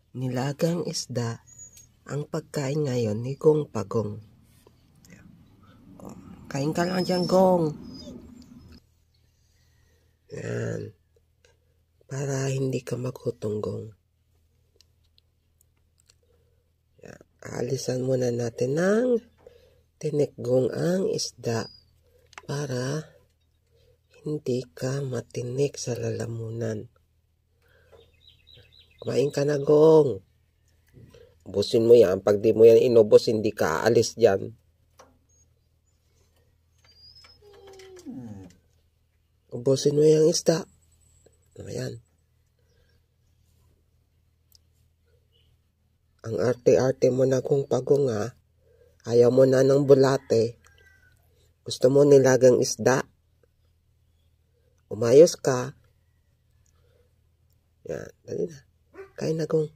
Nilagang isda ang pagkain ngayon ni Gong Pagong. Kain ka lang dyan, Gong. Yan. Para hindi ka magutom, Gong. Yan. Aalisan muna natin ng tinikgong ang isda para hindi ka matinik sa lalamunan. Kumain ka na, Gong. Ubusin mo yan. Pag di mo yan inubos, hindi ka aalis dyan. Ubusin mo yung isda. Ayan. Ang arte-arte mo na, Gong Pagong, ha. Ayaw mo na ng bulate. Gusto mo nilagang isda. Umayos ka. Yan. Dali na. Kain na, Gong.